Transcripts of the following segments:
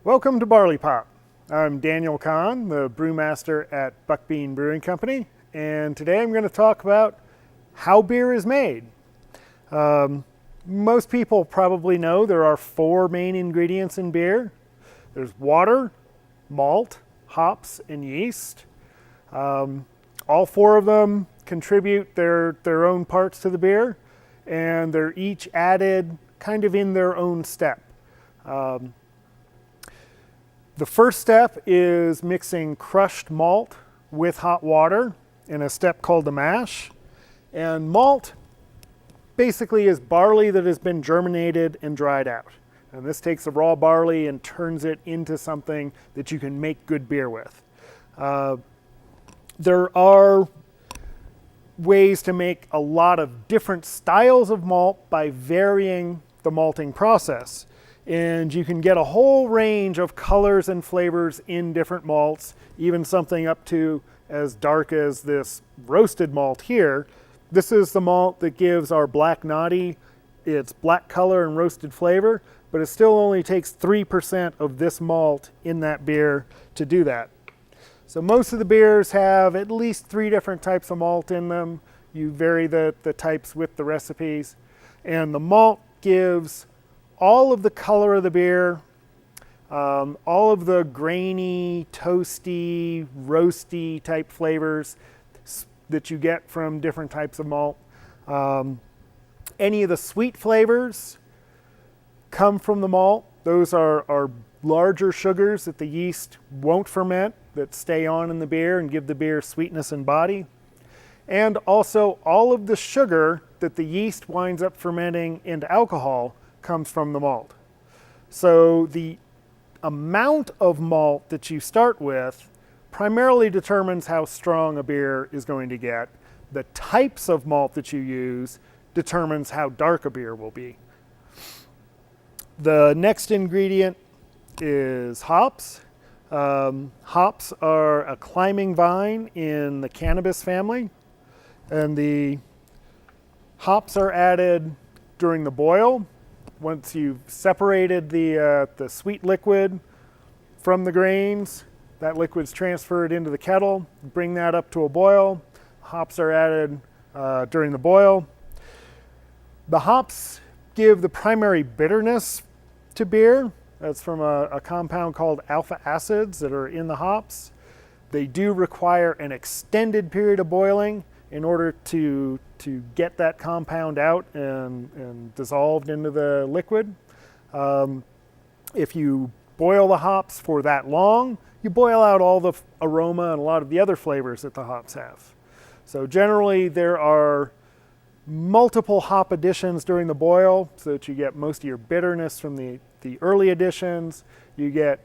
Welcome to Barley Pop. I'm Daniel Kahn, the brewmaster at Buckbean Brewing Company, and today I'm going to talk about how beer is made. Most people probably know there are four main ingredients in beer. There's water, malt, hops, and yeast. All four of them contribute their own parts to the beer, and they're each added kind of in their own step. The first step is mixing crushed malt with hot water in a step called the mash. And malt basically is barley that has been germinated and dried out. And this takes the raw barley and turns it into something that you can make good beer with. There are ways to make a lot of different styles of malt by varying the malting process. And you can get a whole range of colors and flavors in different malts, even something up to as dark as this roasted malt here. This is the malt that gives our Black Naughty its black color and roasted flavor, but it still only takes 3% of this malt in that beer to do that. So most of the beers have at least 3 different types of malt in them. You vary the types with the recipes. And the malt gives all of the color of the beer, all of the grainy, toasty, roasty type flavors that you get from different types of malt. Any of the sweet flavors come from the malt. Those are larger sugars that the yeast won't ferment, that stay on in the beer and give the beer sweetness and body. And also all of the sugar that the yeast winds up fermenting into alcohol comes from the malt. So the amount of malt that you start with primarily determines how strong a beer is going to get. The types of malt that you use determines how dark a beer will be. The next ingredient is hops. Hops are a climbing vine in the cannabis family, and the hops are added during the boil. Once you've separated the sweet liquid from the grains, that liquid's transferred into the kettle. Bring that up to a boil. Hops are added during the boil. The hops give the primary bitterness to beer. That's from a compound called alpha acids that are in the hops. They do require an extended period of boiling in order to get that compound out and dissolved into the liquid. If you boil the hops for that long, you boil out all the aroma and a lot of the other flavors that the hops have. So generally there are multiple hop additions during the boil so that you get most of your bitterness from the early additions. You get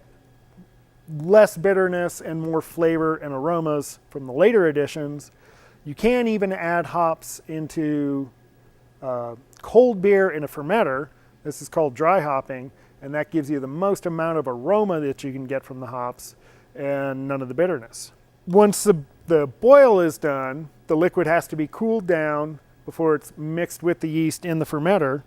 less bitterness and more flavor and aromas from the later additions. You can even add hops into cold beer in a fermenter. This is called dry hopping, and that gives you the most amount of aroma that you can get from the hops and none of the bitterness. Once the boil is done, the liquid has to be cooled down before it's mixed with the yeast in the fermenter.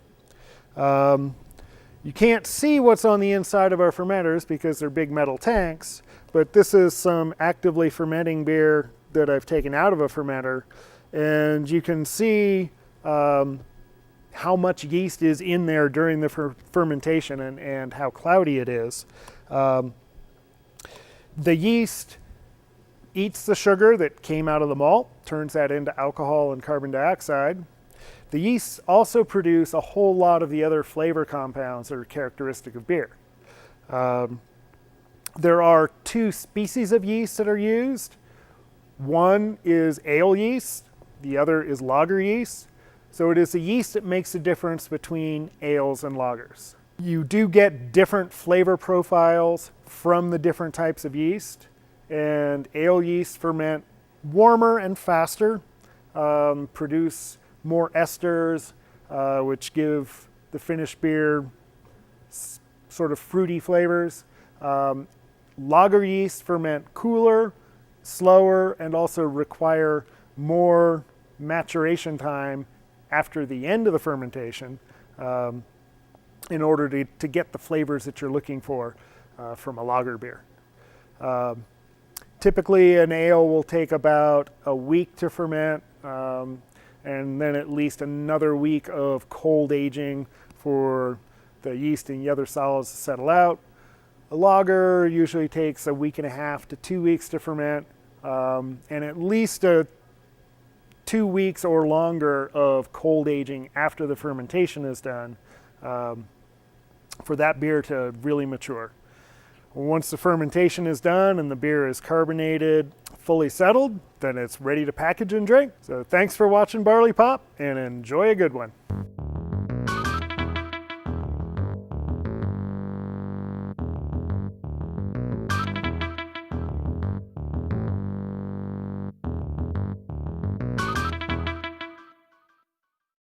You can't see what's on the inside of our fermenters because they're big metal tanks, but this is some actively fermenting beer that I've taken out of a fermenter, and you can see how much yeast is in there during the fermentation and how cloudy it is. The yeast eats the sugar that came out of the malt, turns that into alcohol and carbon dioxide. The yeasts also produce a whole lot of the other flavor compounds that are characteristic of beer. There are 2 species of yeast that are used. One is ale yeast, the other is lager yeast. So it is the yeast that makes the difference between ales and lagers. You do get different flavor profiles from the different types of yeast, and ale yeast ferment warmer and faster, produce more esters, which give the finished beer sort of fruity flavors. Lager yeast ferment cooler, slower, and also require more maturation time after the end of the fermentation in order to get the flavors that you're looking for. from a lager beer. Typically, an ale will take about a week to ferment, and then at least another week of cold aging for the yeast and the other solids to settle out. A lager usually takes a week and a half to 2 weeks to ferment, and at least 2 weeks or longer of cold aging after the fermentation is done for that beer to really mature. Once the fermentation is done and the beer is carbonated, fully settled, then it's ready to package and drink. So thanks for watching Barley Pop, and enjoy a good one.